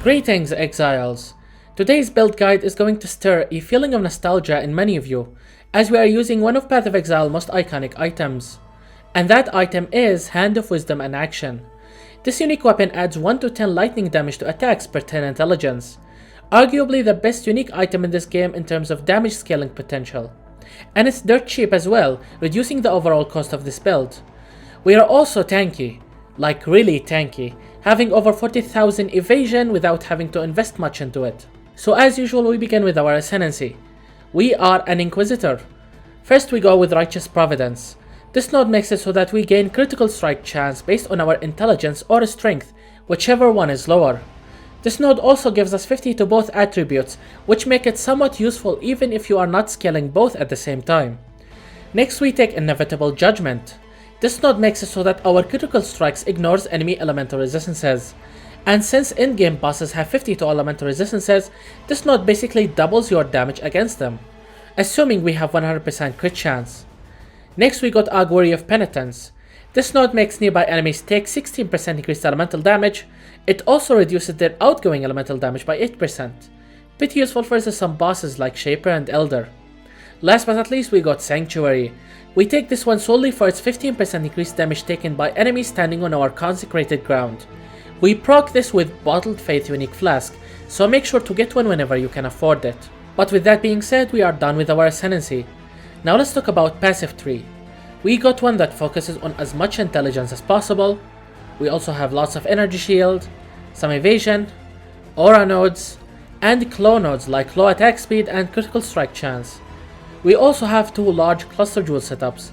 Greetings, exiles! Today's build guide is going to stir a feeling of nostalgia in many of you, as we are using one of Path of Exile's most iconic items. And that item is Hand of Wisdom and Action. This unique weapon adds 1 to 10 lightning damage to attacks per 10 intelligence. Arguably the best unique item in this game in terms of damage scaling potential. And it's dirt cheap as well, reducing the overall cost of this build. We are also tanky, like really tanky, having over 40,000 evasion without having to invest much into it. So as usual, we begin with our Ascendancy. We are an Inquisitor. First we go with Righteous Providence. This node makes it so that we gain critical strike chance based on our intelligence or strength, whichever one is lower. This node also gives us 50 to both attributes, which make it somewhat useful even if you are not scaling both at the same time. Next we take Inevitable Judgment. This node makes it so that our critical strikes ignores enemy elemental resistances. And since in-game bosses have 50 to elemental resistances, this node basically doubles your damage against them, assuming we have 100% crit chance. Next we got Augury of Penitence. This node makes nearby enemies take 16% increased elemental damage. It also reduces their outgoing elemental damage by 8%. Pretty useful versus some bosses like Shaper and Elder. Last but not least we got Sanctuary. We take this one solely for its 15% increased damage taken by enemies standing on our consecrated ground. We proc this with Bottled Faith Unique Flask, so make sure to get one whenever you can afford it. But with that being said, we are done with our Ascendancy. Now let's talk about Passive Tree. We got one that focuses on as much intelligence as possible. We also have lots of energy shield, some evasion, aura nodes, and claw nodes like low attack speed and critical strike chance. We also have 2 large cluster jewel setups.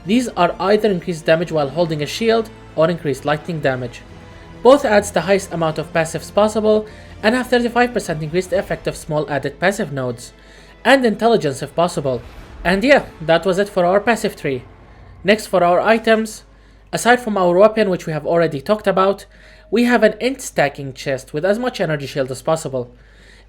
These are either increased damage while holding a shield or increased lightning damage. Both adds the highest amount of passives possible and have 35% increased effect of small added passive nodes, and intelligence if possible. And yeah, that was it for our passive tree. Next for our items, aside from our weapon which we have already talked about, we have an int stacking chest with as much energy shield as possible.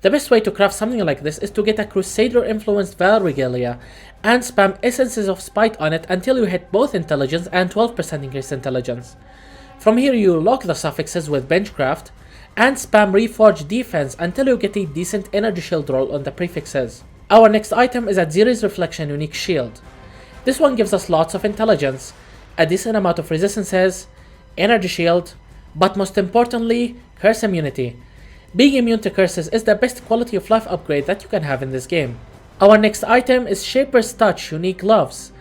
The best way to craft something like this is to get a Crusader influenced Val Regalia and spam Essences of Spite on it until you hit both intelligence and 12% increased intelligence. From here you lock the suffixes with Benchcraft and spam Reforge Defense until you get a decent energy shield roll on the prefixes. Our next item is a Xeris Reflection Unique Shield. This one gives us lots of intelligence, a decent amount of resistances, energy shield, but most importantly, curse immunity. Being immune to curses is the best quality of life upgrade that you can have in this game. Our next item is Shaper's Touch Unique Gloves.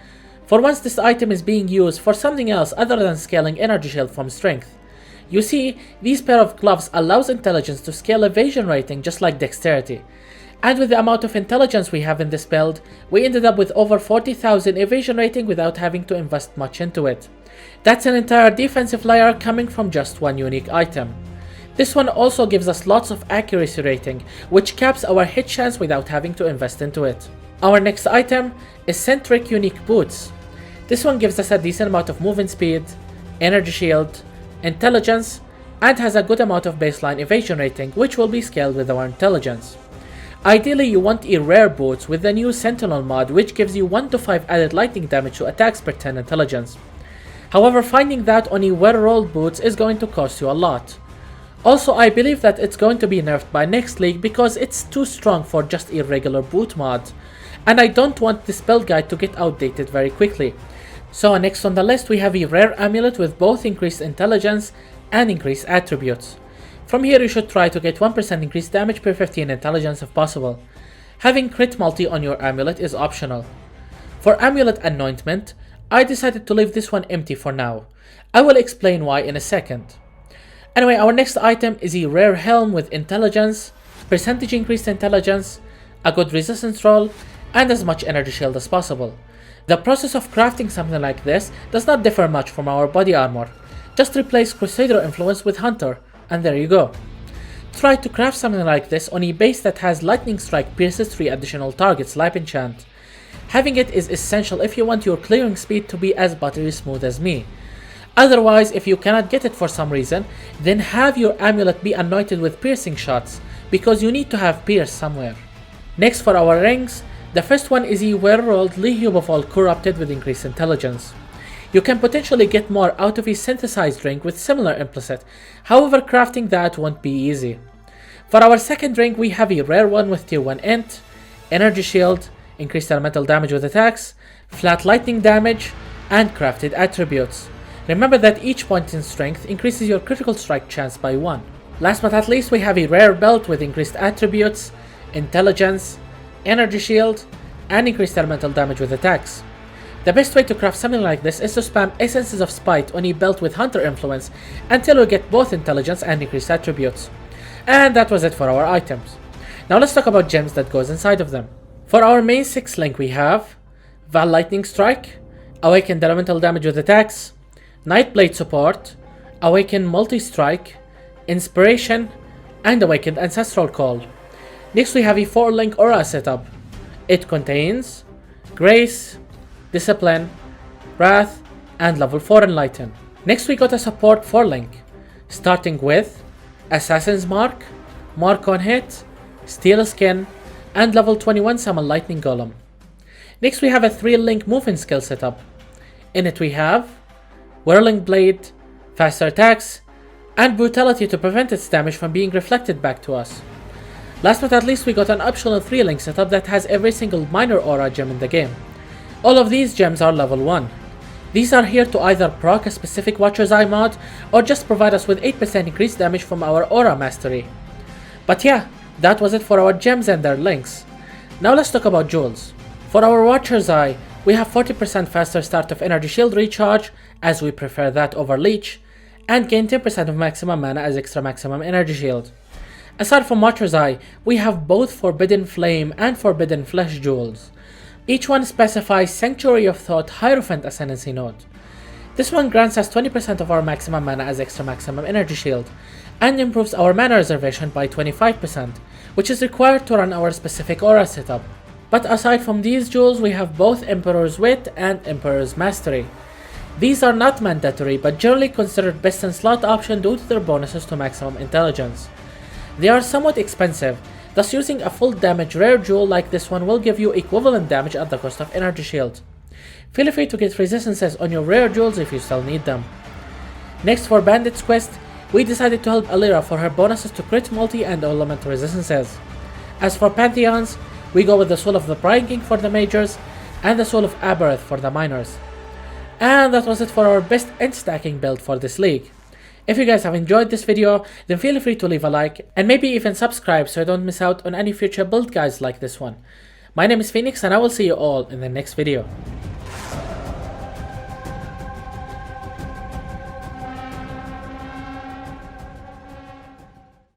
For once this item is being used for something else other than scaling energy shield from strength. You see, these pair of gloves allows intelligence to scale evasion rating just like dexterity. And with the amount of intelligence we have in this build, we ended up with over 40,000 evasion rating without having to invest much into it. That's an entire defensive layer coming from just one unique item. This one also gives us lots of accuracy rating, which caps our hit chance without having to invest into it. Our next item is Centric Unique Boots. This one gives us a decent amount of movement speed, energy shield, intelligence, and has a good amount of baseline evasion rating, which will be scaled with our intelligence. Ideally you want a rare boots with the new Sentinel mod, which gives you 1 to 5 added lightning damage to attacks per 10 intelligence. However, finding that on a well-rolled boots is going to cost you a lot. Also, I believe that it's going to be nerfed by next league because it's too strong for just a regular boot mod, and I don't want this build guide to get outdated very quickly. So next on the list we have a rare amulet with both increased intelligence and increased attributes. From here you should try to get 1% increased damage per 15 intelligence if possible. Having crit multi on your amulet is optional. For amulet anointment, I decided to leave this one empty for now. I will explain why in a second. Anyway, our next item is a rare helm with intelligence, percentage increased intelligence, a good resistance roll, and as much energy shield as possible. The process of crafting something like this does not differ much from our body armor. Just replace Crusader influence with Hunter, and there you go. Try to craft something like this on a base that has Lightning Strike pierces 3 additional targets life enchant. Having it is essential if you want your clearing speed to be as buttery smooth as me. Otherwise, if you cannot get it for some reason, then have your amulet be anointed with piercing shots, because you need to have pierce somewhere. Next for our rings, the first one is a well-rolled Lihubovol Corrupted with increased intelligence. You can potentially get more out of a synthesized ring with similar implicit, however crafting that won't be easy. For our second ring, we have a rare one with tier 1 int, energy shield, increased elemental damage with attacks, flat lightning damage, and crafted attributes. Remember that each point in strength increases your critical strike chance by 1. Last but not least, we have a rare belt with increased attributes, intelligence, energy shield, and increased elemental damage with attacks. The best way to craft something like this is to spam Essences of Spite on a belt with Hunter influence until we get both intelligence and increased attributes. And that was it for our items. Now let's talk about gems that goes inside of them. For our main 6 link we have Val Lightning Strike, Awakened Elemental Damage with Attacks, Nightblade Support, Awakened Multi-Strike, Inspiration, and Awakened Ancestral Call. Next we have a 4 link aura setup. It contains Grace, Discipline, Wrath, and level 4 Enlighten. Next we got a support 4 link, starting with Assassin's Mark, Mark on Hit, Steel Skin, and level 21 Summon Lightning Golem. Next we have a 3 link movement skill setup. In it we have Whirling Blade, faster attacks, and brutality to prevent its damage from being reflected back to us. Last but not least, we got an optional 3 link setup that has every single minor aura gem in the game. All of these gems are level 1. These are here to either proc a specific Watcher's Eye mod or just provide us with 8% increased damage from our aura mastery. But yeah, that was it for our gems and their links. Now let's talk about jewels. For our Watcher's Eye, we have 40% faster start of energy shield recharge, as we prefer that over leech, and gain 10% of maximum mana as extra maximum energy shield. Aside from Watcher's Eye, we have both Forbidden Flame and Forbidden Flesh jewels. Each one specifies Sanctuary of Thought Hierophant Ascendancy node. This one grants us 20% of our maximum mana as extra maximum energy shield, and improves our mana reservation by 25%, which is required to run our specific aura setup. But aside from these jewels, we have both Emperor's Wit and Emperor's Mastery. These are not mandatory, but generally considered best in slot option due to their bonuses to maximum intelligence. They are somewhat expensive, thus using a full damage rare jewel like this one will give you equivalent damage at the cost of energy shield. Feel free to get resistances on your rare jewels if you still need them. Next, for Bandit's Quest, we decided to help Alira for her bonuses to crit multi and element resistances. As for Pantheons, we go with the Soul of the Prying King for the majors and the Soul of Aberth for the minors. And that was it for our best end stacking build for this league. If you guys have enjoyed this video, then feel free to leave a like and maybe even subscribe so you don't miss out on any future build guides like this one. My name is Phoenix and I will see you all in the next video.